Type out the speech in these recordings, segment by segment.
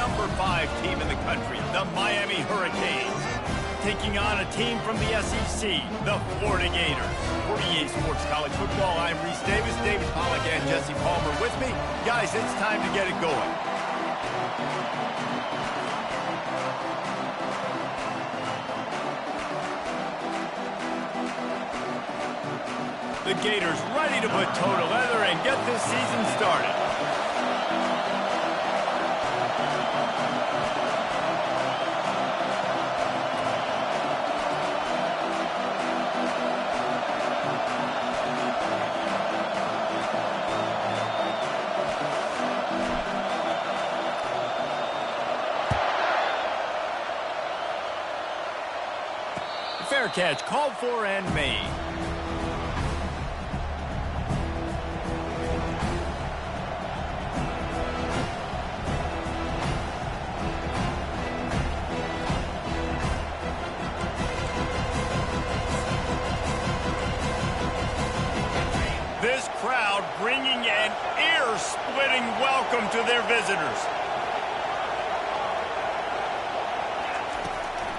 number 5 team in the country, the Miami Hurricanes, taking on a team from the SEC, the Florida Gators. For EA Sports College Football, I'm Reese Davis, David Pollack, and Jesse Palmer with me. Guys, it's time to get it going. The Gators ready to put toe to leather and get this season started. Fair catch called for and made. This crowd bringing an ear-splitting welcome to their visitors.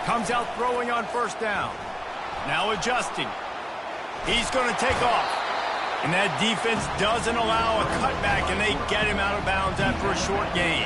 Comes out throwing on first down. Now adjusting. He's going to take off. And that defense doesn't allow a cutback, and they get him out of bounds after a short gain.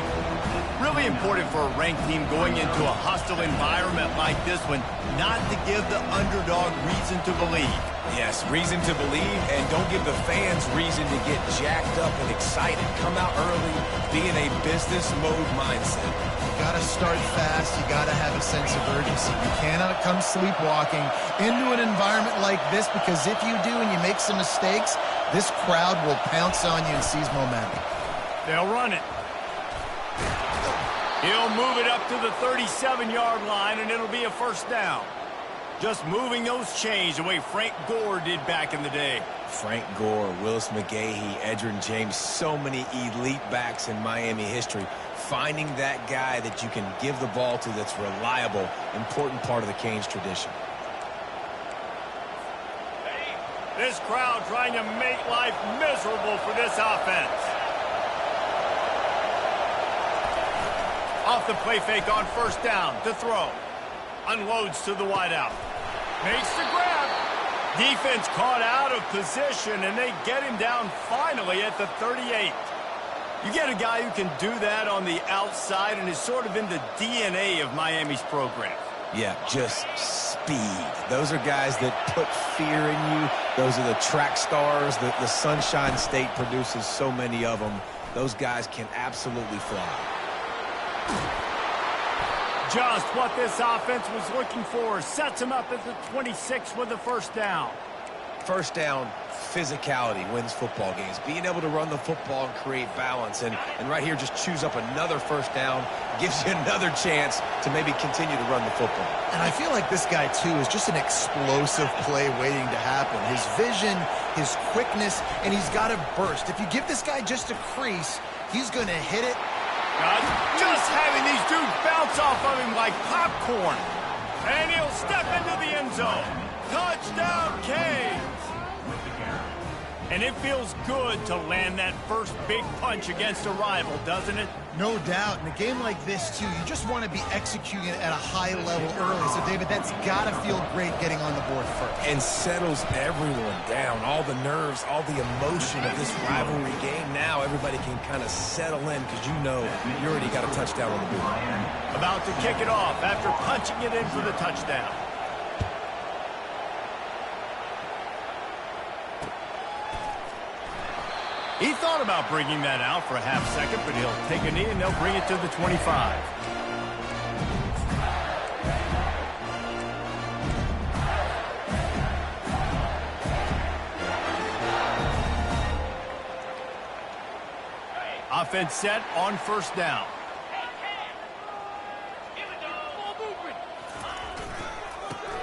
Really important for a ranked team going into a hostile environment like this one, not to give the underdog reason to believe. Yes, reason to believe, and don't give the fans reason to get jacked up and excited. Come out early, be in a business mode mindset. You gotta start fast, you gotta have a sense of urgency. You cannot come sleepwalking into an environment like this, because if you do and you make some mistakes, this crowd will pounce on you and seize momentum. They'll run it. He'll move it up to the 37-yard line, and it'll be a first down. Just moving those chains the way Frank Gore did back in the day. Frank Gore, Willis McGahee, Edgerrin James, so many elite backs in Miami history. Finding that guy that you can give the ball to that's reliable, important part of the Canes tradition. This crowd trying to make life miserable for this offense. Off the play fake on first down to throw. Unloads to the wideout. Makes the grab. Defense caught out of position, and they get him down finally at the 38. You get a guy who can do that on the outside and is sort of in the DNA of Miami's program. Yeah, just speed. Those are guys that put fear in you. Those are the track stars. The Sunshine State produces so many of them. Those guys can absolutely fly. Just what this offense was looking for. Sets him up at the 26 with the first down. First down, physicality wins football games. Being able to run the football and create balance. And right here, just choose up another first down. Gives you another chance to maybe continue to run the football. And I feel like this guy, too, is just an explosive play waiting to happen. His vision, his quickness, and he's got a burst. If you give this guy just a crease, he's going to hit it. Just having these dudes bounce off of him like popcorn. And he'll step into the end zone. Touchdown, Canes. And it feels good to land that first big punch against a rival, doesn't it? No doubt. In a game like this, too, you just want to be executing at a high level early. So, David, that's got to feel great getting on the board first. And settles everyone down. All the nerves, all the emotion of this rivalry game. Now everybody can kind of settle in because you know you already got a touchdown on the board. About to kick it off after punching it in for the touchdown. He thought about bringing that out for a half second, but he'll take a knee and they'll bring it to the 25. Offense set on first down.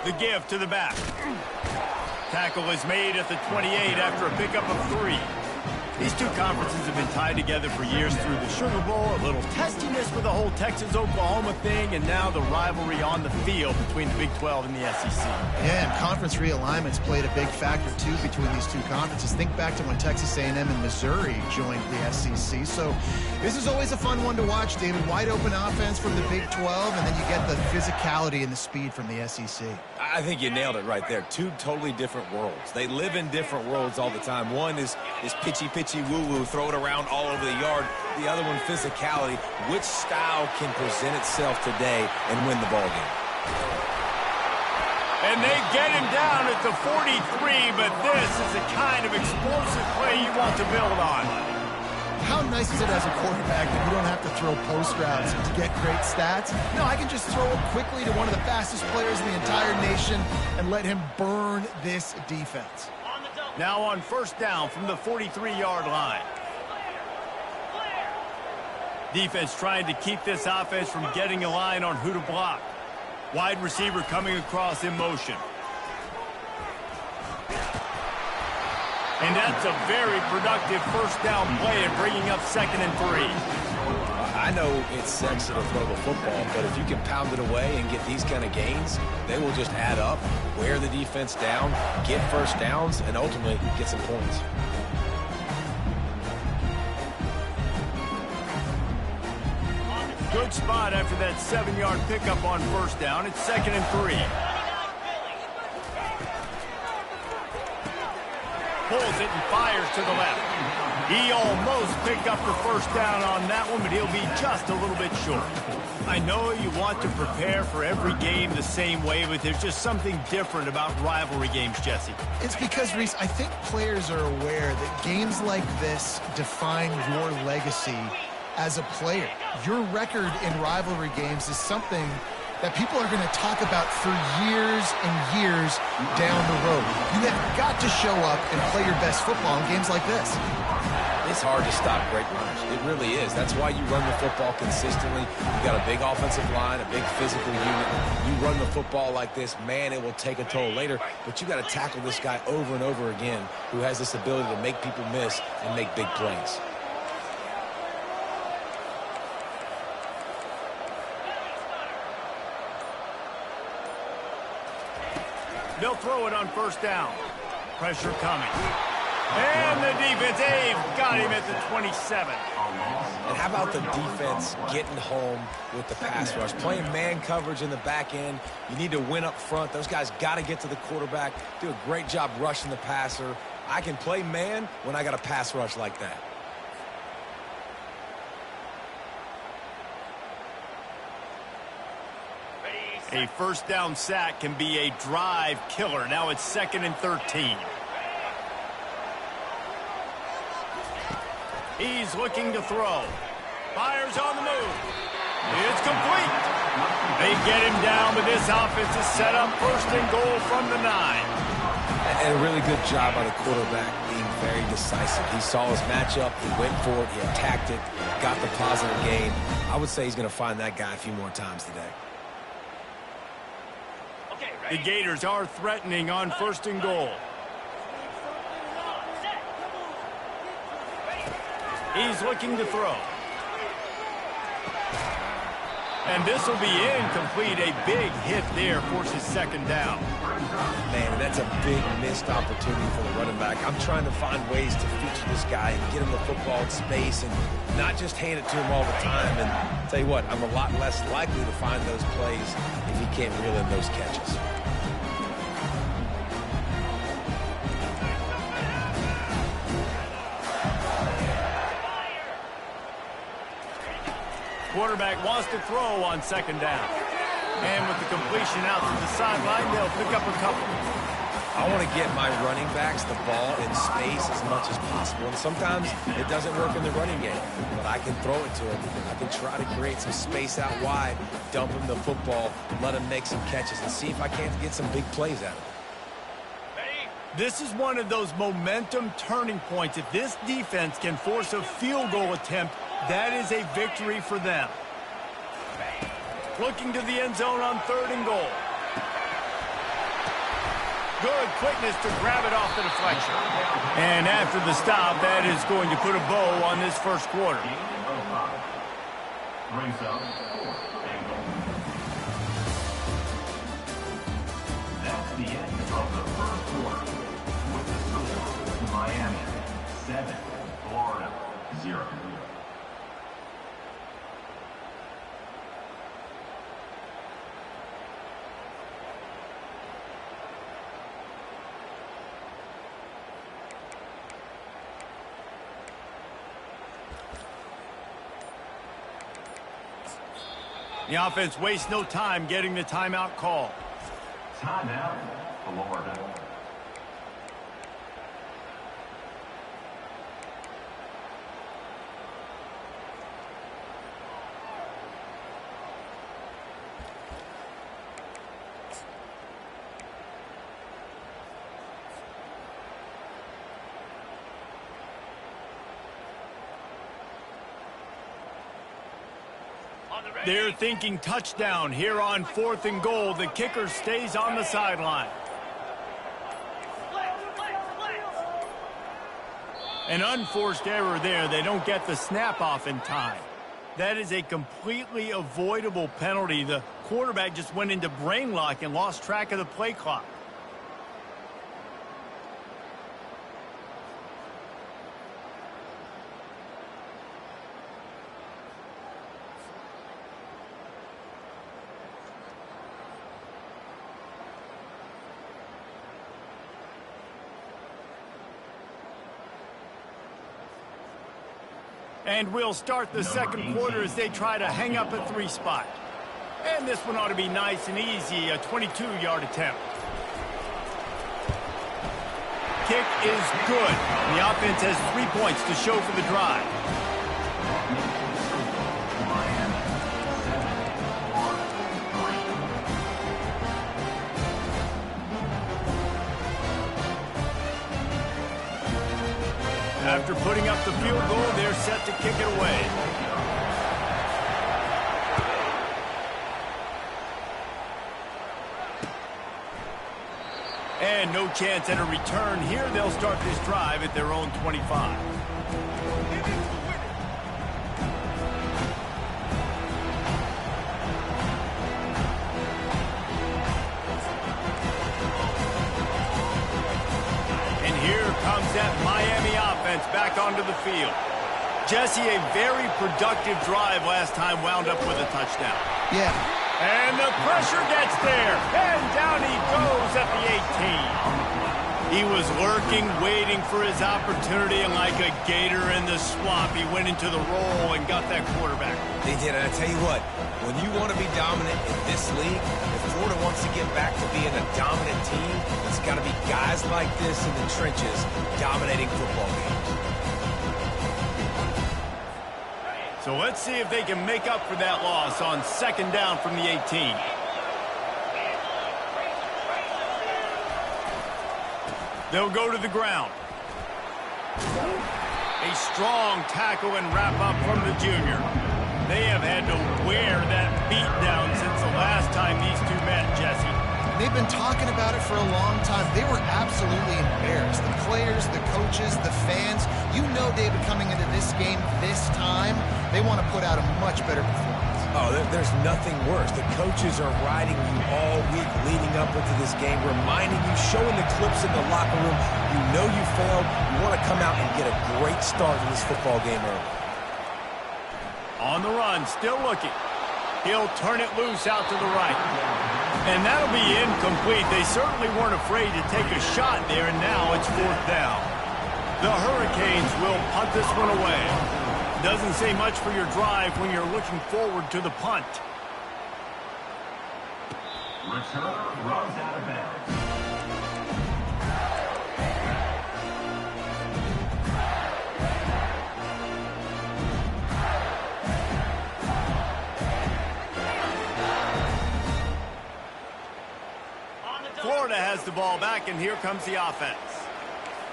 The give to the back. Tackle is made at the 28 after a pickup of 3. These two conferences have been tied together for years through the Sugar Bowl, a little testiness with the whole Texas-Oklahoma thing, and now the rivalry on the field between the Big 12 and the SEC. Yeah, and conference realignments played a big factor, too, between these two conferences. Think back to when Texas A&M and Missouri joined the SEC. So this is always a fun one to watch, David. Wide open offense from the Big 12, and then you get the physicality and the speed from the SEC. I think you nailed it right there. Two totally different worlds. They live in different worlds all the time. One is pitchy woo-woo, throw it around all over the yard. The other one, physicality. Which style can present itself today and win the ball game? And they get him down at the 43, but this is the kind of explosive play you want to build on. How nice is it as a quarterback that you don't have to throw post routes to get great stats? No, I can just throw it quickly to one of the fastest players in the entire nation and let him burn this defense. Now on first down from the 43-yard line. Defense trying to keep this offense from getting a line on who to block. Wide receiver coming across in motion. And that's a very productive first down play and bringing up 2nd and 3. I know it's sexy to throw the football, but if you can pound it away and get these kind of gains, they will just add up, wear the defense down, get first downs, and ultimately get some points. Good spot after that 7-yard pickup on first down. It's 2nd and 3. Pulls it and fires to the left. He almost picked up the first down on that one, but he'll be just a little bit short. I know you want to prepare for every game the same way, but there's just something different about rivalry games, Jesse. It's because, Reese, I think players are aware that games like this define your legacy as a player. Your record in rivalry games is something that people are going to talk about for years and years down the road. You have got to show up and play your best football in games like this. It's hard to stop great runners. It really is. That's why you run the football consistently. You got a big offensive line, a big physical unit. You run the football like this, man, it will take a toll later. But you got to tackle this guy over and over again who has this ability to make people miss and make big plays. They'll throw it on first down. Pressure coming. And the defense, they've got him at the 27. And how about the defense getting home with the pass rush? Playing man coverage in the back end. You need to win up front. Those guys got to get to the quarterback. Do a great job rushing the passer. I can play man when I got a pass rush like that. A first down sack can be a drive killer. Now it's 2nd and 13. He's looking to throw. Fires on the move. It's complete. They get him down, but this offense is set up 1st and goal from the 9. And a really good job by the quarterback being very decisive. He saw his matchup, he went for it, he attacked it, got the positive gain. I would say he's going to find that guy a few more times today. The Gators are threatening on 1st and goal. He's looking to throw. And this will be incomplete. A big hit there forces 2nd down. Man, that's a big missed opportunity for the running back. I'm trying to find ways to feature this guy and get him the football in space and not just hand it to him all the time. And I'll tell you what, I'm a lot less likely to find those plays if he can't reel in those catches. Quarterback wants to throw on 2nd down. And with the completion out to the sideline, they'll pick up a couple. I want to get my running backs the ball in space as much as possible. And sometimes it doesn't work in the running game. But I can throw it to him. I can try to create some space out wide, dump him the football, let him make some catches, and see if I can't get some big plays out of him. This is one of those momentum turning points. If this defense can force a field goal attempt, that is a victory for them. Looking to the end zone on 3rd and goal. good quickness to grab it off the deflection. And after the stop, that is going to put a bow on this first quarter. Brings up fourth and goal. That's the end of the first quarter. With the score, Miami 7, Florida 0. The offense wastes no time getting the timeout call. Timeout, Florida. They're thinking touchdown here on 4th and goal. The kicker stays on the sideline. An unforced error there. They don't get the snap off in time. That is a completely avoidable penalty. The quarterback just went into brain lock and lost track of the play clock. And we'll start the second quarter as they try to hang up a 3 spot. And this one ought to be nice and easy, a 22-yard attempt. Kick is good. The offense has 3 points to show for the drive. After putting up the field goal, they're set to kick it away. And no chance at a return here. They'll start this drive at their own 25. And here comes that Miami offense back onto the field. Jesse, a very productive drive last time wound up with a touchdown. Yeah. And the pressure gets there. And down he goes at the 18. He was lurking, waiting for his opportunity, and like a gator in the swamp, he went into the roll and got that quarterback. They did, and I tell you what, when you want to be dominant in this league, if Florida wants to get back to being a dominant team, it's got to be guys like this in the trenches dominating football games. So let's see if they can make up for that loss on second down from the 18. They'll go to the ground. A strong tackle and wrap up from the junior. They have had to wear that beat down since the last time these two met, Jesse. They've been talking about it for a long time. They were absolutely embarrassed. The players, the coaches, the fans. You know, David, coming into this game this time, they want to put out a much better performance. Oh, there's nothing worse. The coaches are riding you all week leading up into this game, reminding you, showing the clips in the locker room. You know you failed. You want to come out and get a great start in this football game early. On the run, still looking. He'll turn it loose out to the right. And that'll be incomplete. They certainly weren't afraid to take a shot there, and now it's 4th down. The Hurricanes will punt this one away. Doesn't say much for your drive when you're looking forward to the punt. Return runs out of bounds. Florida has the ball back, and here comes the offense.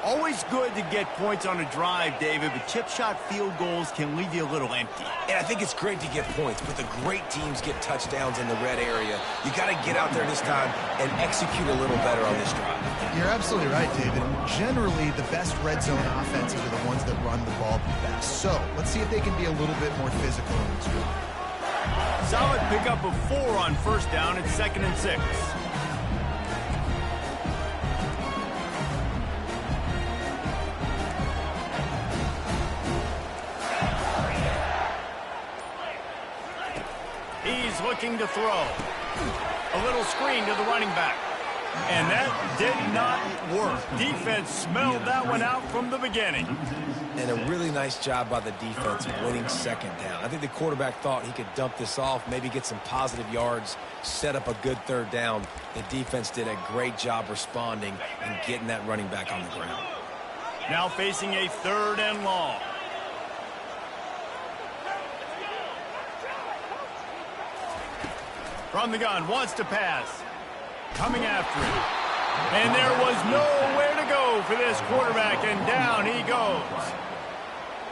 Always good to get points on a drive, David, but chip shot field goals can leave you a little empty. And I think it's great to get points, but the great teams get touchdowns in the red area. You got to get out there this time and execute a little better on this drive. You're absolutely right, David. Generally, the best red zone offenses are the ones that run the ball the best. So let's see if they can be a little bit more physical in this drive. Solid pickup of 4 on first down. It's 2nd and 6. He's looking to throw. A little screen to the running back. And that did not work. Defense smelled that one out from the beginning. And a really nice job by the defense winning 2nd down. I think the quarterback thought he could dump this off, maybe get some positive yards, set up a good 3rd down. The defense did a great job responding and getting that running back on the ground. Now facing a 3rd and long. From the gun, wants to pass. Coming after him. And there was nowhere to go for this quarterback, and down he goes.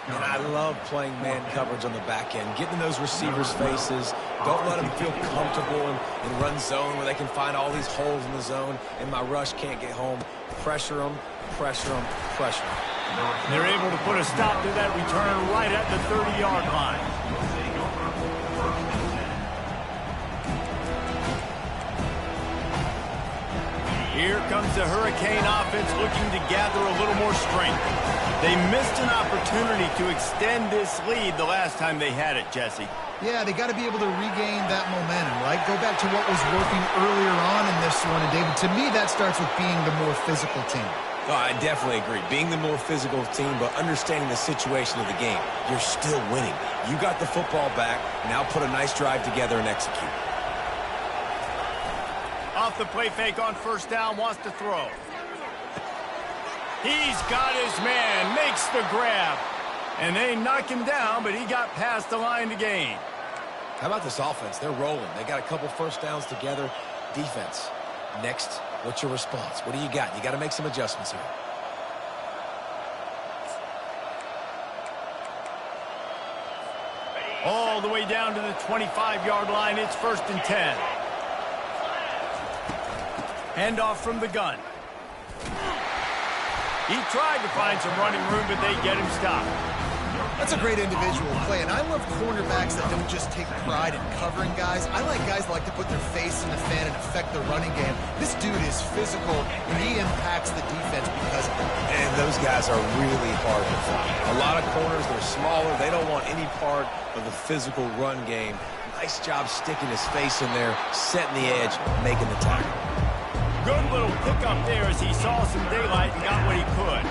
And I love playing man coverage on the back end, getting in those receivers' faces. Don't let them feel comfortable in run zone where they can find all these holes in the zone, and my rush can't get home. Pressure them, pressure them, pressure them. They're able to put a stop to that return right at the 30-yard line. Here comes the Hurricane offense looking to gather a little more strength. They missed an opportunity to extend this lead the last time they had it, Jesse. Yeah, they got to be able to regain that momentum, right? Go back to what was working earlier on in this one. And, David, to me, that starts with being the more physical team. Oh, I definitely agree. Being the more physical team, but understanding the situation of the game. You're still winning. You got the football back. Now put a nice drive together and execute. Off the play fake on first down, wants to throw. He's got his man, makes the grab. And they knock him down, but he got past the line to gain. How about this offense? They're rolling. They got a couple first downs together. Defense. Next, what's your response? What do you got? You got to make some adjustments here. All the way down to the 25-yard line. It's 1st and 10. Handoff from the gun. He tried to find some running room, but they get him stopped. That's a great individual play, and I love cornerbacks that don't just take pride in covering guys. I like guys that like to put their face in the fan and affect the running game. This dude is physical, and he impacts the defense because of it. And those guys are really hard to find. A lot of corners, they're smaller. They don't want any part of the physical run game. Nice job sticking his face in there, setting the edge, making the tackle. Good little pickup there as he saw some daylight and got what he could.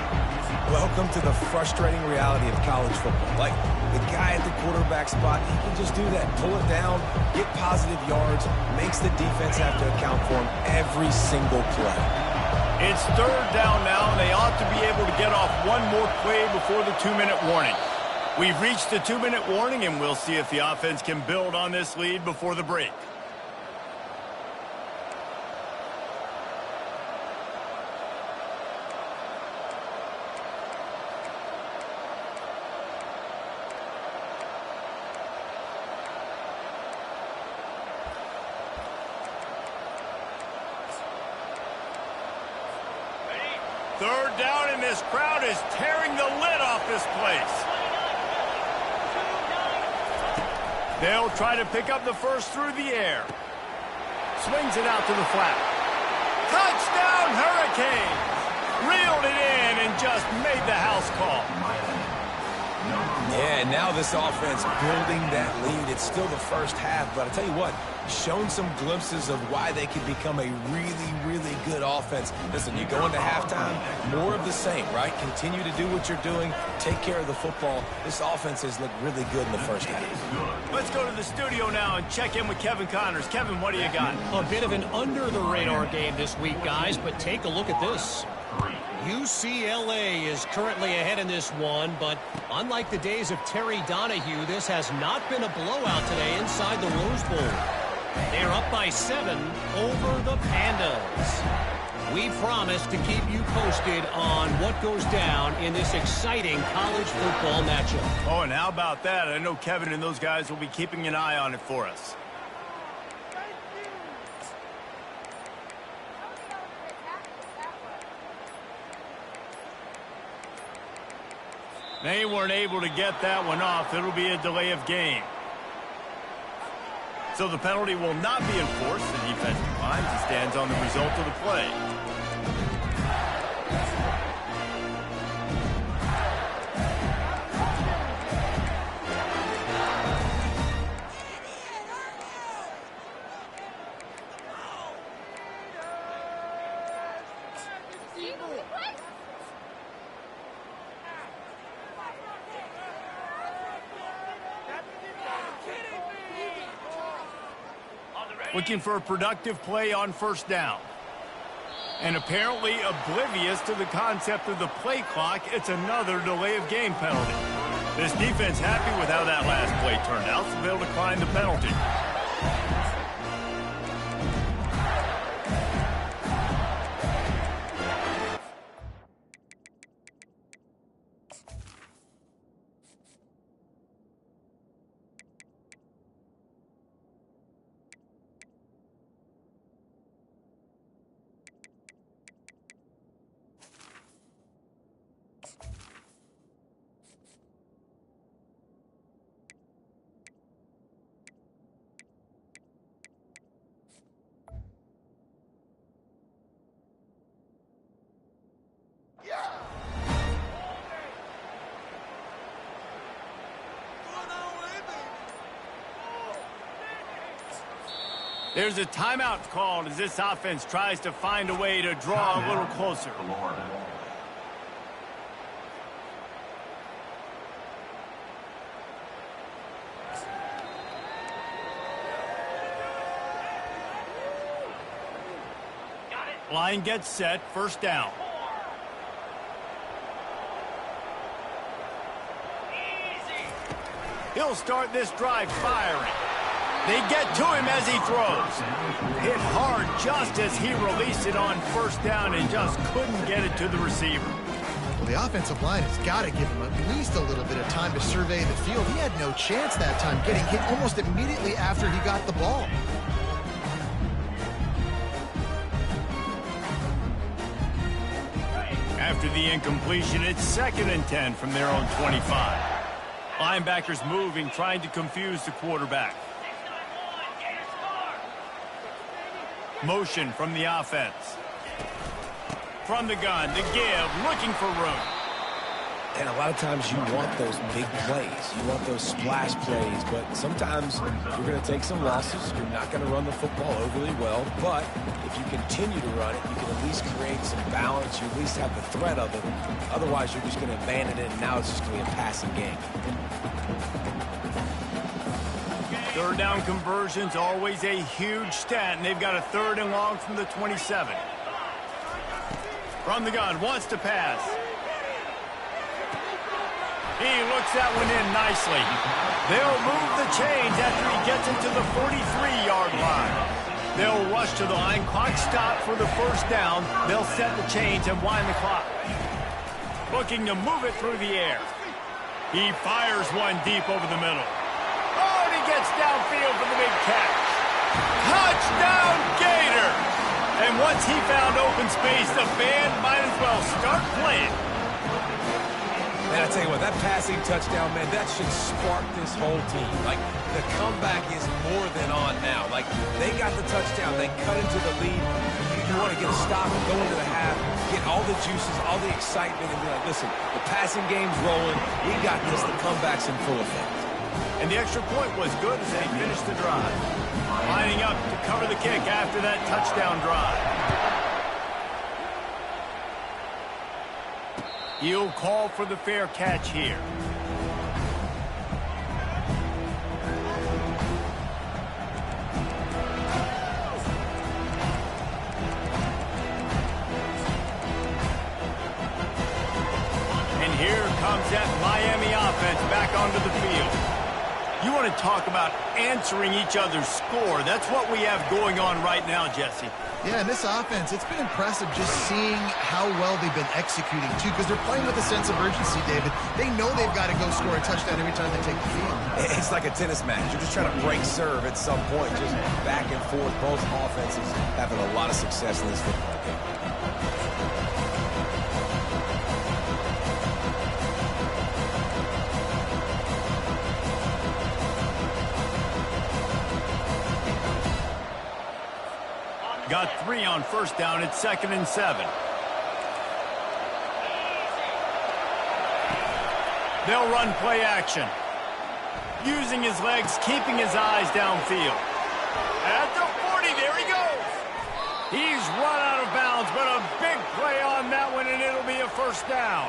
Welcome to the frustrating reality of college football. Like, the guy at the quarterback spot, he can just do that. Pull it down, get positive yards, makes the defense have to account for him every single play. It's 3rd down now, and they ought to be able to get off one more play before the 2-minute warning. We've reached the 2-minute warning, and we'll see if the offense can build on this lead before the break. Third down, and this crowd is tearing the lid off this place. They'll try to pick up the first through the air. Swings it out to the flat. Touchdown, Hurricanes! Reeled it in and just made the house call. Yeah, and now this offense building that lead. It's still the first half, but I tell you what, shown some glimpses of why they could become a really, really good offense. Listen, you go into halftime, more of the same, right? Continue to do what you're doing, take care of the football. This offense has looked really good in the first half. Let's go to the studio now and check in with Kevin Connors. Kevin, what do you got? A bit of an under-the-radar game this week, guys, but take a look at this. UCLA is currently ahead in this one, but unlike the days of Terry Donahue, this has not been a blowout today inside the Rose Bowl. They're up by 7 over the Pandas. We promise to keep you posted on what goes down in this exciting college football matchup. Oh, and how about that? I know Kevin and those guys will be keeping an eye on it for us. They weren't able to get that one off. It'll be a delay of game. So the penalty will not be enforced. The defense declines. He stands on the result of the play. Looking for a productive play on first down. And apparently oblivious to the concept of the play clock, it's another delay of game penalty. This defense happy with how that last play turned out, so they'll decline the penalty. There's a timeout called as this offense tries to find a way to draw a little closer. Florida. Line gets set, first down. He'll start this drive firing. They get to him as he throws. Hit hard just as he released it on first down and just couldn't get it to the receiver. Well, the offensive line has got to give him at least a little bit of time to survey the field. He had no chance that time, getting hit almost immediately after he got the ball. After the incompletion, it's 2nd and 10 from their own 25. Linebackers moving, trying to confuse the quarterback. Motion from the offense. From the gun, the give, looking for room. And a lot of times you want those big plays. You want those splash plays. But sometimes you're going to take some losses. You're not going to run the football overly well. But if you continue to run it, you can at least create some balance. You at least have the threat of it. Otherwise, you're just going to abandon it, and now it's just going to be a passing game. Third down conversions, always a huge stat, and they've got a 3rd and long from the 27. From the gun, wants to pass. He looks that one in nicely. They'll move the chains after he gets into the 43-yard line. They'll rush to the line. Clock stop for the first down. They'll set the chains and wind the clock. Looking to move it through the air. He fires one deep over the middle. Oh, and he gets downfield for the big catch. Touchdown, Gator! And once he found open space, the band might as well start playing. Man, I tell you what, that passing touchdown, man, that should spark this whole team. Like, the comeback is more than on now. Like, they got the touchdown. They cut into the lead. You want to get a stop and go into the half, get all the juices, all the excitement, and be like, listen, the passing game's rolling. We got this. The comeback's in full effect. And the extra point was good as they finished the drive. Lining up to cover the kick after that touchdown drive. He'll call for the fair catch here. And here comes that Miami offense back onto the field. You want to talk about answering each other's score. That's what we have going on right now, Jesse. Yeah, and this offense, it's been impressive just seeing how well they've been executing, too, because they're playing with a sense of urgency, David. They know they've got to go score a touchdown every time they take the field. It's like a tennis match. You're just trying to break serve at some point, just back and forth. Both offenses having a lot of success in this football game. Got 3 on first down. It's 2nd and 7. They'll run play action. Using his legs, keeping his eyes downfield. At the 40, there he goes. He's run out of bounds, but a big play on that one, and it'll be a first down.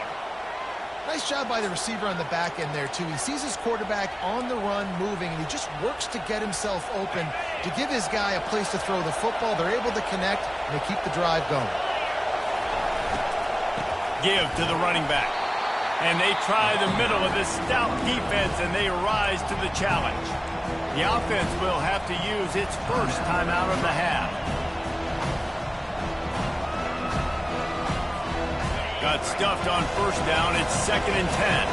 Nice job by the receiver on the back end there, too. He sees his quarterback on the run moving, and he just works to get himself open to give his guy a place to throw the football. They're able to connect, and they keep the drive going. Give to the running back. And they try the middle of this stout defense, and they rise to the challenge. The offense will have to use its first timeout of the half. Got stuffed on first down. It's 2nd and 10.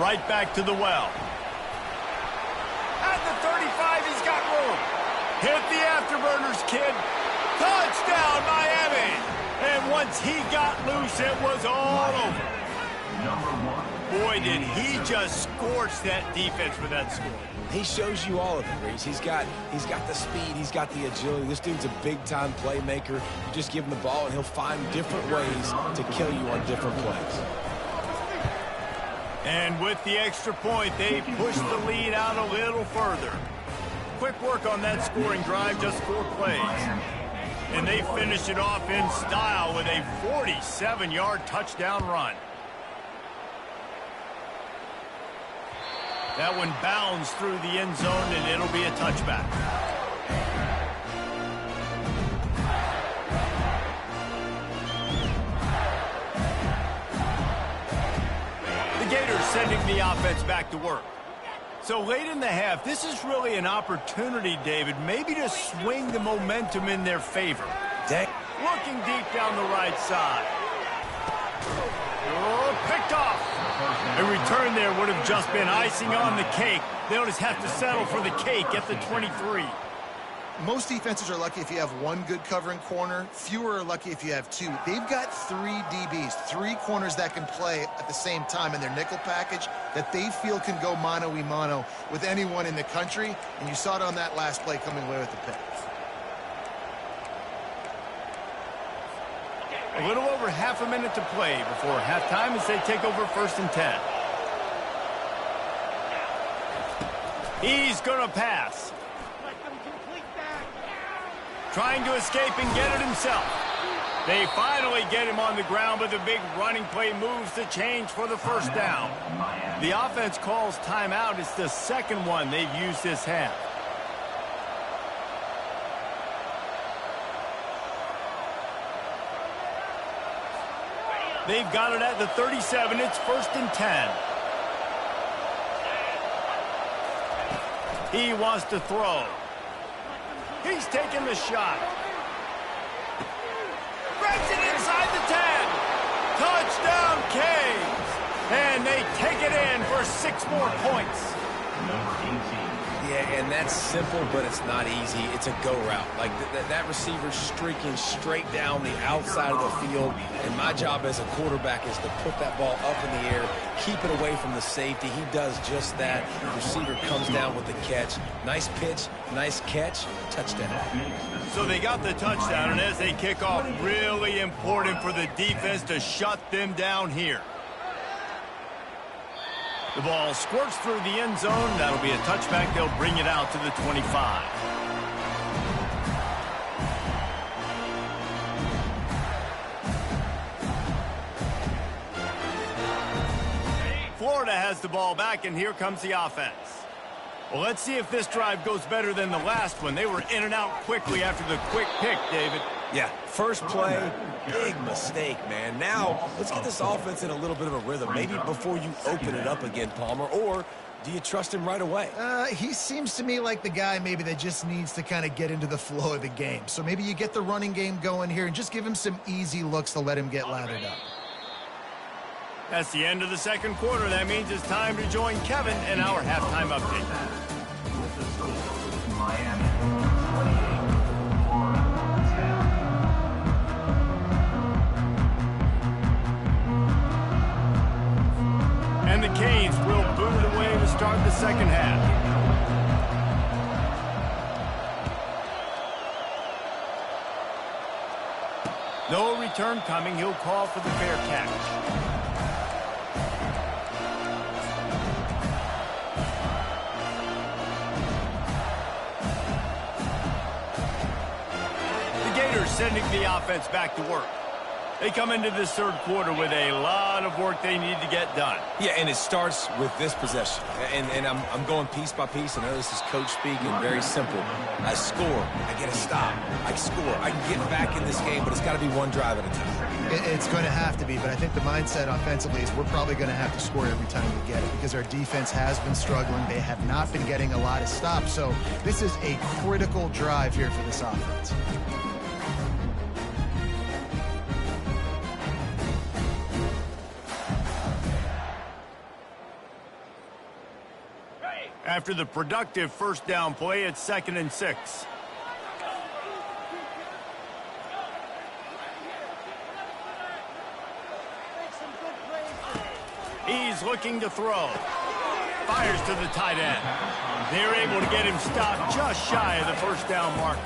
Right back to the well. At the 35, he's got room. Hit the afterburners, kid. Touchdown, Miami. And once he got loose, it was all over. Boy, did he just scorch that defense with that score. He shows you all of it, Reese. He's got the speed. He's got the agility. This dude's a big-time playmaker. You just give him the ball, and he'll find different ways to kill you on different plays. And with the extra point, they push the lead out a little further. Quick work on that scoring drive, just 4 plays. And they finish it off in style with a 47-yard touchdown run. That one bounds through the end zone, and it'll be a touchback. The Gators sending the offense back to work. So late in the half, this is really an opportunity, David, maybe to swing the momentum in their favor. Looking deep down the right side. Oh, picked off. A return there would have just been icing on the cake. They'll just have to settle for the cake at the 23. Most defenses are lucky if you have 1 good covering corner. Fewer are lucky if you have 2. They've got 3 DBs, 3 corners that can play at the same time in their nickel package that they feel can go mano-a-mano with anyone in the country. And you saw it on that last play coming away with the pick. A little over half a minute to play before halftime as they take over 1st and 10. He's going to pass. Trying to escape and get it himself. They finally get him on the ground, but the big running play moves the change for the first down. The offense calls timeout. It's the 2nd one they've used this half. They've got it at the 37. It's 1st and 10. He wants to throw. He's taking the shot. Grabs it inside the 10. Touchdown, Canes. And they take it in for 6 more points. Yeah, and that's simple, but it's not easy. It's a go route. Like that receiver's streaking straight down the outside of the field, and my job as a quarterback is to put that ball up in the air, keep it away from the safety. He does just that. The receiver comes down with the catch. Nice pitch, nice catch, touchdown. So they got the touchdown, and as they kick off, really important for the defense to shut them down here. The ball squirts through the end zone. That'll be a touchback. They'll bring it out to the 25. Florida has the ball back, and here comes the offense. Well, let's see if this drive goes better than the last one. They were in and out quickly after the quick pick, David. Yeah, first play, big mistake, man. Now, let's get this offense in a little bit of a rhythm. Maybe before you open it up again, Palmer, or do you trust him right away? He seems to me like the guy maybe that just needs to kind of get into the flow of the game. So maybe you get the running game going here and just give him some easy looks to let him get lathered up. That's the end of the second quarter. That means it's time to join Kevin in our halftime update. With the score, Miami 28, Florida 10. And the Canes will boot it away to start the second half. No return coming. He'll call for the fair catch. Sending the offense back to work. They come into this third quarter with a lot of work they need to get done. Yeah, and it starts with this possession. And I'm going piece by piece. I know this is coach speak and very simple. I score. I get a stop. I score. I can get back in this game, but it's got to be one drive at a time. It's going to have to be, but I think the mindset offensively is we're probably going to have to score every time we get it because our defense has been struggling. They have not been getting a lot of stops. So this is a critical drive here for this offense. After the productive first down play, it's 2nd and 6. He's looking to throw. Fires to the tight end. They're able to get him stopped just shy of the first down mark.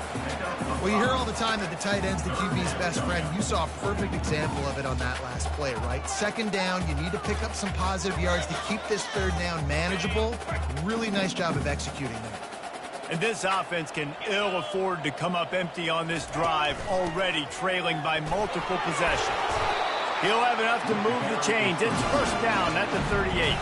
Well, you hear all the time that the tight end's the QB's best friend. You saw a perfect example of it on that last play, right? Second down, you need to pick up some positive yards to keep this third down manageable. Really nice job of executing that. And this offense can ill afford to come up empty on this drive, already trailing by multiple possessions. He'll have enough to move the chains. It's first down at the 38.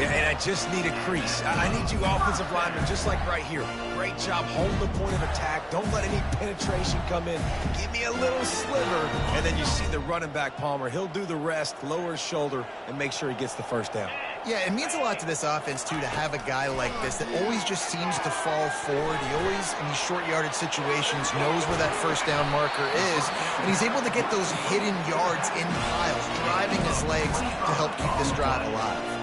And I just need a crease. I need you offensive linemen just like right here. Great job holding the point of attack. Don't let any penetration come in. Give me a little sliver, and then you see the running back, Palmer. He'll do the rest, lower his shoulder, and make sure he gets the first down. Yeah, it means a lot to this offense, too, to have a guy like this that always just seems to fall forward. He always, in these short yardage situations, knows where that first down marker is, and he's able to get those hidden yards in piles, driving his legs to help keep this drive alive.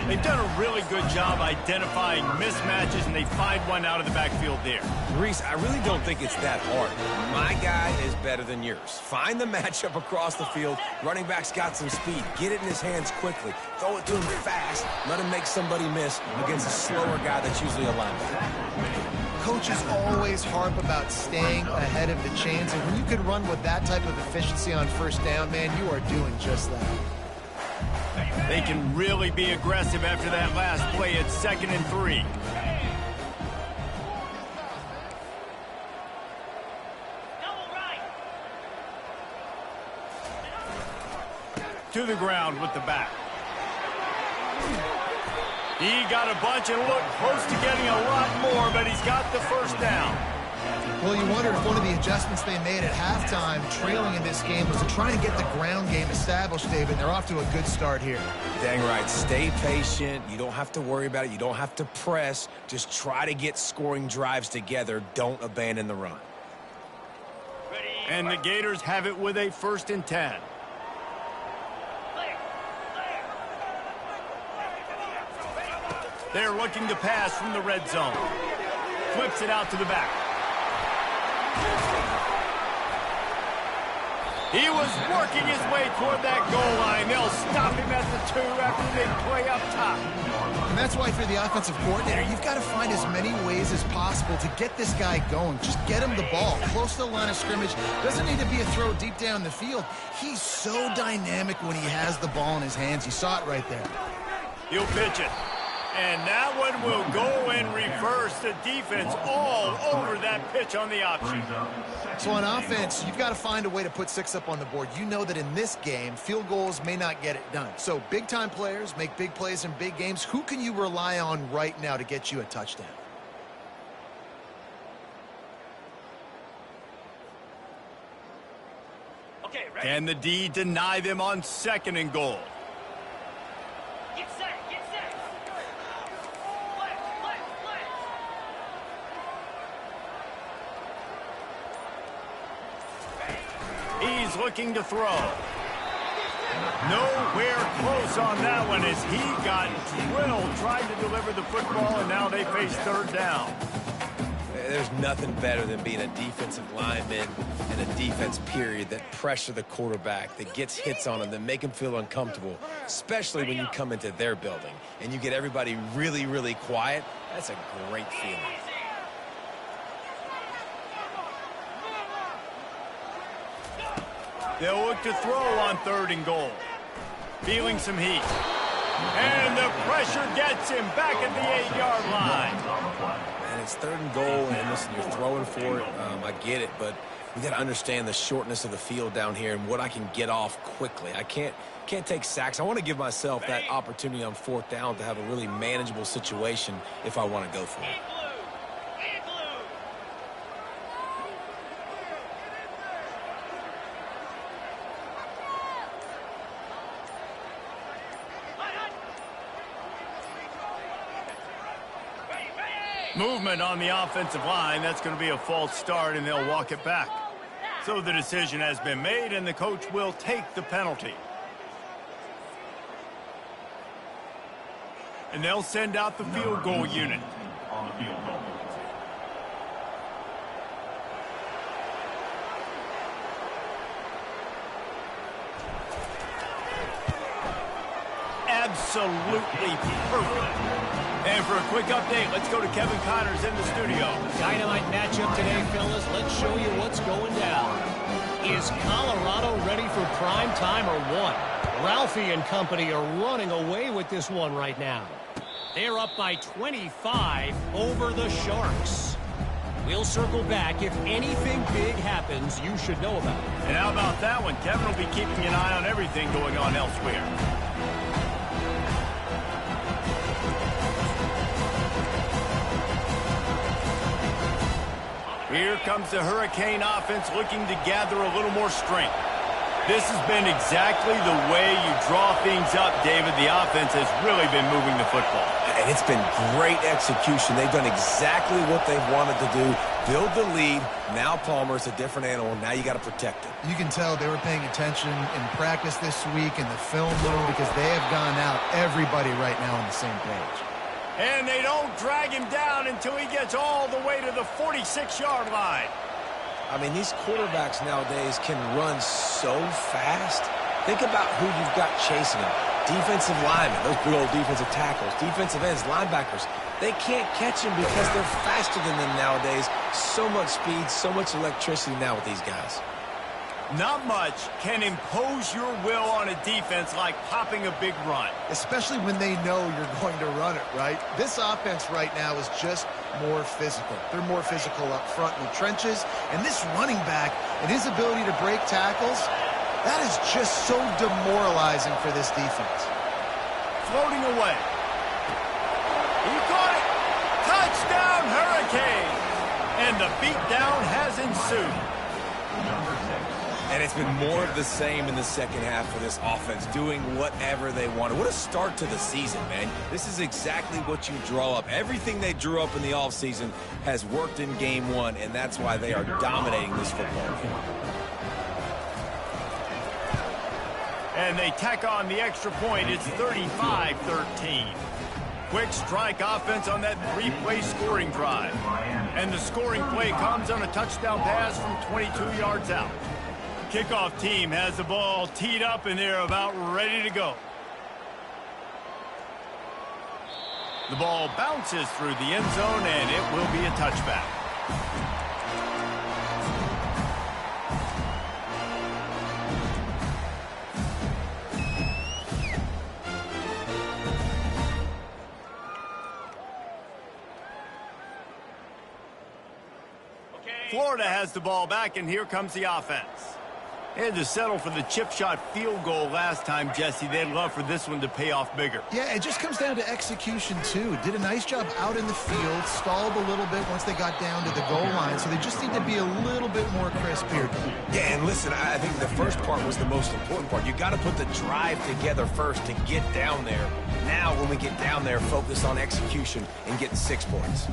They've done a really good job identifying mismatches, and they find one out of the backfield there. Reese, I really don't think it's that hard. My guy is better than yours. Find the matchup across the field. Running back's got some speed. Get it in his hands quickly. Throw it to him fast. Let him make somebody miss against a slower guy that's usually a linebacker. Coaches always harp about staying ahead of the chains, and when you can run with that type of efficiency on first down, man, you are doing just that. They can really be aggressive after that last play. It's 2nd and 3. To the ground with the back. He got a bunch and looked close to getting a lot more, but he's got the first down. Well, you wonder if one of the adjustments they made at halftime, trailing in this game, was to try and get the ground game established, David. They're off to a good start here. Dang right. Stay patient. You don't have to worry about it. You don't have to press. Just try to get scoring drives together. Don't abandon the run. And the Gators have it with a 1st and 10. They're looking to pass from the red zone. Flips it out to the back. He was working his way toward that goal line. They'll stop him at the 2 after they play up top. And that's why for the offensive coordinator, you've got to find as many ways as possible to get this guy going. Just get him the ball close to the line of scrimmage. Doesn't need to be a throw deep down the field. He's so dynamic when he has the ball in his hands. You saw it right there. He'll pitch it. And that one will go in reverse. The defense all over that pitch on the option. So on offense, you've got to find a way to put 6 up on the board. You know that in this game, field goals may not get it done. So big-time players make big plays in big games. Who can you rely on right now to get you a touchdown? Okay, ready. Can the D deny them on 2nd and goal? He's looking to throw. Nowhere close on that one as he got drilled trying to deliver the football, and now they face third down. There's nothing better than being a defensive lineman and a defense period that pressure the quarterback, that gets hits on him, that make him feel uncomfortable, especially when you come into their building and you get everybody really, really quiet. That's a great feeling. They'll look to throw on 3rd and goal. Feeling some heat. And the pressure gets him back at the 8-yard line. And it's 3rd and goal, and listen, you're throwing for it. I get it, but we got to understand the shortness of the field down here and what I can get off quickly. I can't take sacks. I want to give myself that opportunity on 4th down to have a really manageable situation if I want to go for it. Movement on the offensive line. That's going to be a false start, and they'll walk it back. So the decision has been made, and the coach will take the penalty. And they'll send out the field goal unit. On the field goal. Absolutely perfect. And for a quick update, let's go to Kevin Connors in the studio. Dynamite matchup today, fellas. Let's show you what's going down. Is Colorado ready for prime time or what? Ralphie and company are running away with this one right now. They're up by 25 over the Sharks. We'll circle back. If anything big happens, you should know about it. And how about that one? Kevin will be keeping an eye on everything going on elsewhere. Here comes the Hurricane offense looking to gather a little more strength. This has been exactly the way you draw things up, David. The offense has really been moving the football. And it's been great execution. They've done exactly what they've wanted to do. Build the lead. Now Palmer's a different animal. Now you got to protect it. You can tell they were paying attention in practice this week in the film room because they have gone out everybody right now on the same page. And they don't drag him down until he gets all the way to the 46-yard line. I mean, these quarterbacks nowadays can run so fast. Think about who you've got chasing them. Defensive linemen, those big old defensive tackles, defensive ends, linebackers. They can't catch them because they're faster than them nowadays. So much speed, so much electricity now with these guys. Not much can impose your will on a defense like popping a big run. Especially when they know you're going to run it, right? This offense right now is just more physical. They're more physical up front in the trenches. And this running back and his ability to break tackles, that is just so demoralizing for this defense. Floating away. He caught it. Touchdown, Hurricane. And the beatdown has ensued. And it's been more of the same in the second half for this offense, doing whatever they wanted. What a start to the season, man. This is exactly what you draw up. Everything they drew up in the offseason has worked in game one, and that's why they are dominating this football game. And they tack on the extra point. It's 35-13. Quick strike offense on that three-play scoring drive. And the scoring play comes on a touchdown pass from 22 yards out. Kickoff team has the ball teed up, and they're about ready to go. The ball bounces through the end zone, and it will be a touchback. Florida has the ball back, and here comes the offense. They had to settle for the chip shot field goal last time, Jesse. They'd love for this one to pay off bigger. Yeah, it just comes down to execution, too. Did a nice job out in the field, stalled a little bit once they got down to the goal line, so they just need to be a little bit more crisp here. Yeah, and listen, I think the first part was the most important part. You got to put the drive together first to get down there. Now, when we get down there, focus on execution and getting 6 points.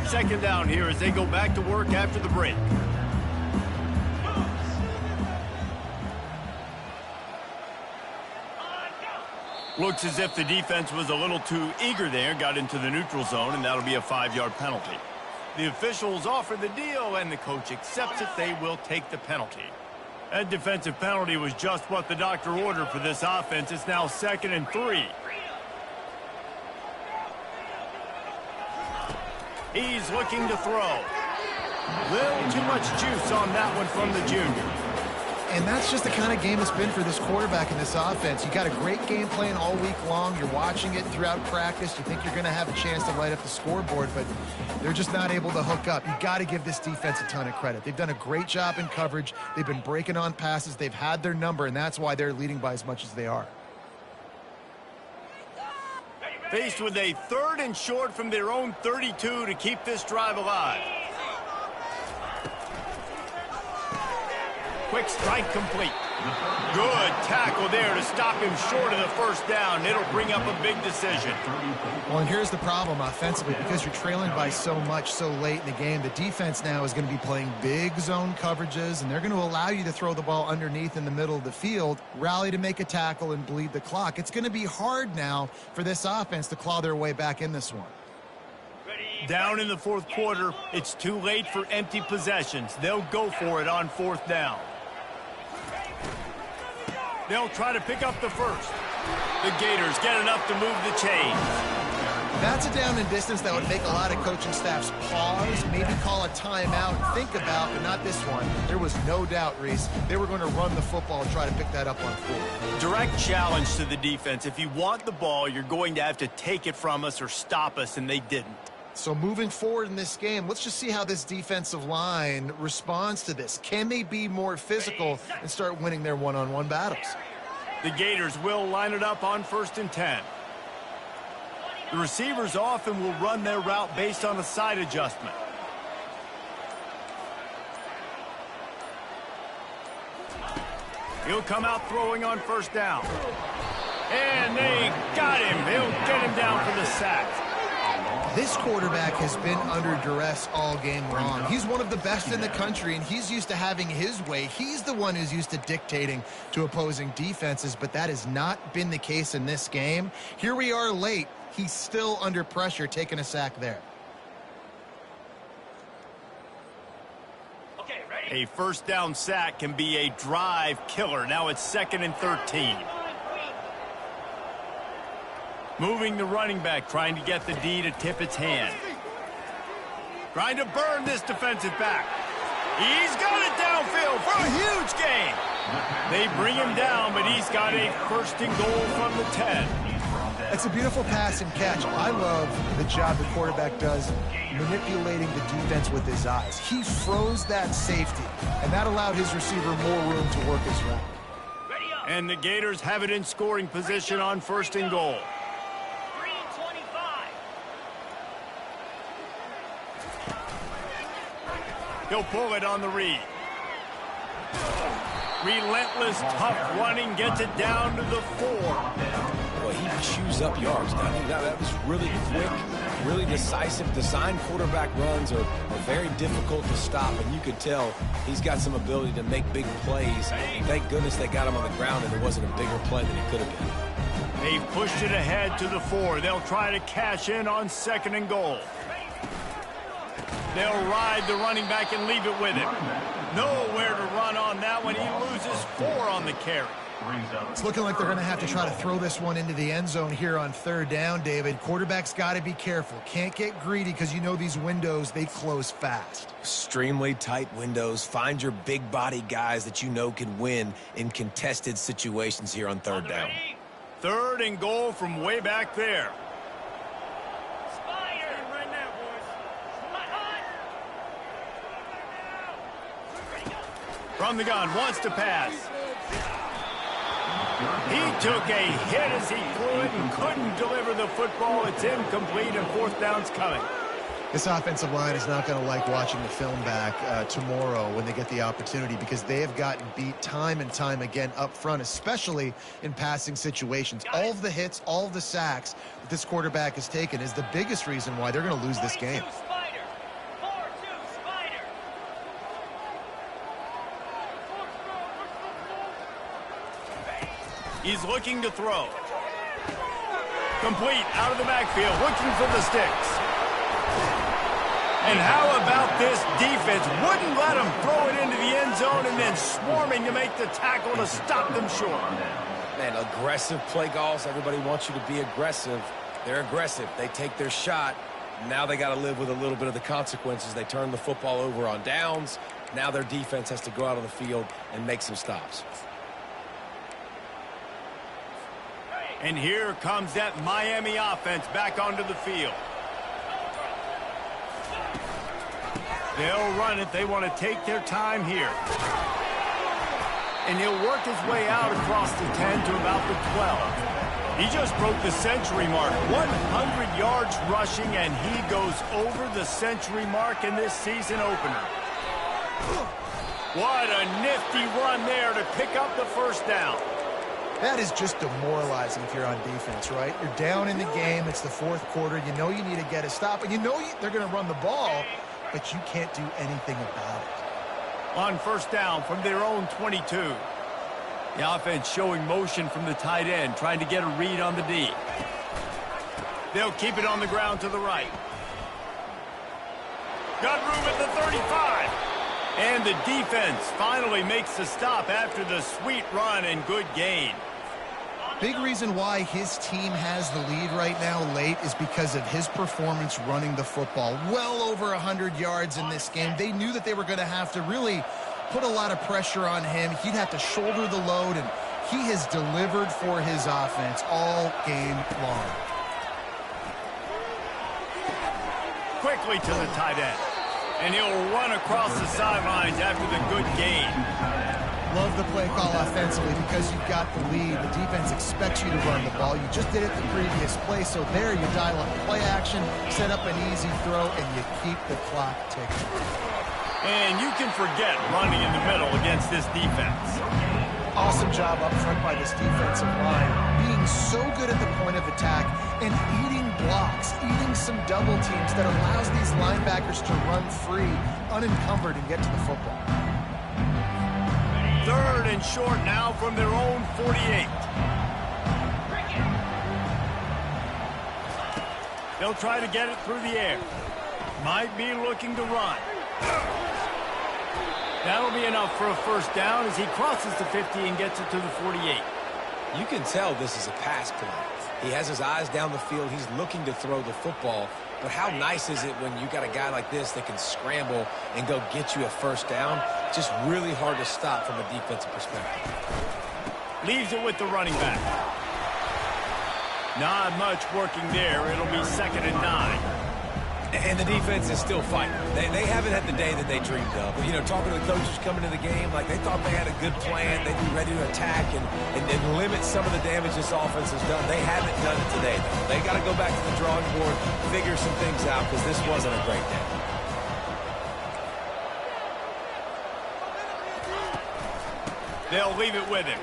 Second down here as they go back to work after the break. Looks as if the defense was a little too eager there, got into the neutral zone, and that'll be a 5-yard penalty. The officials offer the deal, and the coach accepts it. They will take the penalty. That defensive penalty was just what the doctor ordered for this offense. It's now 2nd and 3. He's looking to throw. Little too much juice on that one from the junior. And that's just the kind of game it's been for this quarterback in this offense. You got a great game plan all week long. You're watching it throughout practice. You think you're going to have a chance to light up the scoreboard, but they're just not able to hook up. You got to give this defense a ton of credit. They've done a great job in coverage. They've been breaking on passes. They've had their number, and that's why they're leading by as much as they are. Faced with a 3rd and short from their own 32 to keep this drive alive. Quick strike complete. Good tackle there to stop him short of the first down. It'll bring up a big decision. Well, and here's the problem offensively. Because you're trailing by so much so late in the game, the defense now is going to be playing big zone coverages, and they're going to allow you to throw the ball underneath in the middle of the field, rally to make a tackle, and bleed the clock. It's going to be hard now for this offense to claw their way back in this one. Down in the 4th quarter, it's too late for empty possessions. They'll go for it on 4th down. They'll try to pick up the first. The Gators get enough to move the chains. That's a down and distance that would make a lot of coaching staffs pause, maybe call a timeout, think about, but not this one. There was no doubt, Reese, they were going to run the football and try to pick that up on 4th. Direct challenge to the defense. If you want the ball, you're going to have to take it from us or stop us, and they didn't. So moving forward in this game, let's just see how this defensive line responds to this. Can they be more physical and start winning their one-on-one battles? The Gators will line it up on 1st and 10. The receivers often will run their route based on a side adjustment. He'll come out throwing on 1st down. And they got him. They'll get him down for the sack. This quarterback has been under duress all game long. He's one of the best in the country, and he's used to having his way. He's the one who's used to dictating to opposing defenses, but that has not been the case in this game. Here we are late. He's still under pressure, taking a sack there. A 1st down sack can be a drive killer. Now it's 2nd and 13. Moving the running back, trying to get the D to tip its hand. Trying to burn this defensive back. He's got it downfield for a huge gain. They bring him down, but he's got a 1st and goal from the 10. It's a beautiful pass and catch. I love the job the quarterback does manipulating the defense with his eyes. He froze that safety, and that allowed his receiver more room to work his route. And the Gators have it in scoring position on 1st and goal. He'll pull it on the read. Relentless, tough running, gets it down to the 4. Well, he chews up yards. That was really quick, really decisive. Design quarterback runs are very difficult to stop, and you could tell he's got some ability to make big plays. And thank goodness they got him on the ground and there wasn't a bigger play than it could have been. They've pushed it ahead to the 4. They'll try to cash in on 2nd and goal. They'll ride the running back and leave it with him. Nowhere to run on that one. He loses 4 on the carry. It's looking like they're going to have to try to throw this one into the end zone here on 3rd down, David. Quarterback's got to be careful. Can't get greedy because you know these windows, they close fast. Extremely tight windows. Find your big body guys that you know can win in contested situations here on 3rd down. 3rd and goal from way back there. From the gun, wants to pass. He took a hit as he threw it and couldn't deliver the football. It's incomplete, and 4th down's coming. This offensive line is not going to like watching the film back tomorrow when they get the opportunity, because they have gotten beat time and time again up front, especially in passing situations. All of the hits, all of the sacks that this quarterback has taken is the biggest reason why they're going to lose this game. He's looking to throw. Complete out of the backfield, looking for the sticks. And how about this defense? Wouldn't let him throw it into the end zone and then swarming to make the tackle to stop them short. Man, aggressive play calls. Everybody wants you to be aggressive. They're aggressive. They take their shot. Now they got to live with a little bit of the consequences. They turn the football over on downs. Now their defense has to go out on the field and make some stops. And here comes that Miami offense back onto the field. They'll run it. They want to take their time here. And he'll work his way out across the 10 to about the 12. He just broke the century mark. 100 yards rushing, and he goes over the century mark in this season opener. What a nifty run there to pick up the first down. That is just demoralizing if you're on defense, right? You're down in the game. It's the fourth quarter. You know you need to get a stop, and you know they're going to run the ball, but you can't do anything about it. On first down from their own 22. The offense showing motion from the tight end, trying to get a read on the D. They'll keep it on the ground to the right. Got room at the 35. And the defense finally makes the stop after the sweet run and good gain. Big reason why his team has the lead right now late is because of his performance running the football. Well over 100 yards in this game. They knew that they were going to have to really put a lot of pressure on him. He'd have to shoulder the load, and he has delivered for his offense all game long. Quickly to the tight end. And he'll run across the sidelines after the good gain. Love the play call offensively because you've got the lead. The defense expects you to run the ball. You just did it the previous play, so there you dial up play action, set up an easy throw, and you keep the clock ticking. And you can forget running in the middle against this defense. Awesome job up front by this defensive line, being so good at the point of attack and eating blocks, eating some double teams that allows these linebackers to run free, unencumbered, and get to the football. Third and short now from their own 48. They'll try to get it through the air. Might be looking to run. That'll be enough for a first down as he crosses the 50 and gets it to the 48. You can tell this is a pass play. He has his eyes down the field. He's looking to throw the football. But how nice is it when you got a guy like this that can scramble and go get you a first down? Just really hard to stop from a defensive perspective. Leaves it with the running back. Not much working there. It'll be 2nd and 9. And the defense is still fighting. They haven't had the day that they dreamed of. You know, talking to the coaches coming to the game, like they thought they had a good plan. They'd be ready to attack and limit some of the damage this offense has done. They haven't done it today, though. They got to go back to the drawing board, figure some things out, because this wasn't a great day. They'll leave it with him.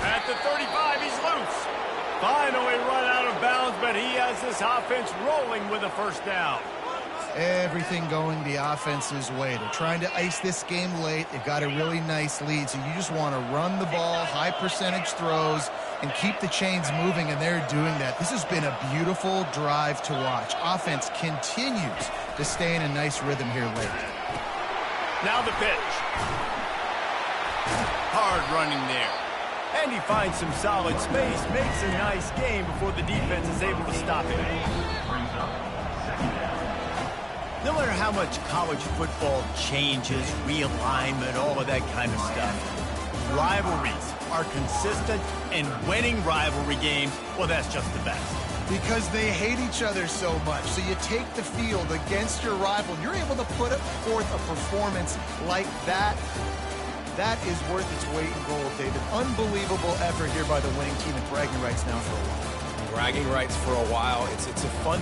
At the 35, he's loose. Finally run out of bounds, but he has this offense rolling with a first down. Everything going the offense's way. They're trying to ice this game late. They've got a really nice lead, so you just want to run the ball, high percentage throws, and keep the chains moving, and they're doing that. This has been a beautiful drive to watch. Offense continues to stay in a nice rhythm here late. Now the pitch. Hard running there. And he finds some solid space, makes a nice game before the defense is able to stop him. No matter how much college football changes, realignment, all of that kind of stuff, rivalries are consistent, and winning rivalry games, well, that's just the best. Because they hate each other so much. So you take the field against your rival, and you're able to put forth a performance like that. That is worth its weight in gold, David. Unbelievable effort here by the winning team, and bragging rights now for a while. Bragging rights for a while. It's a fun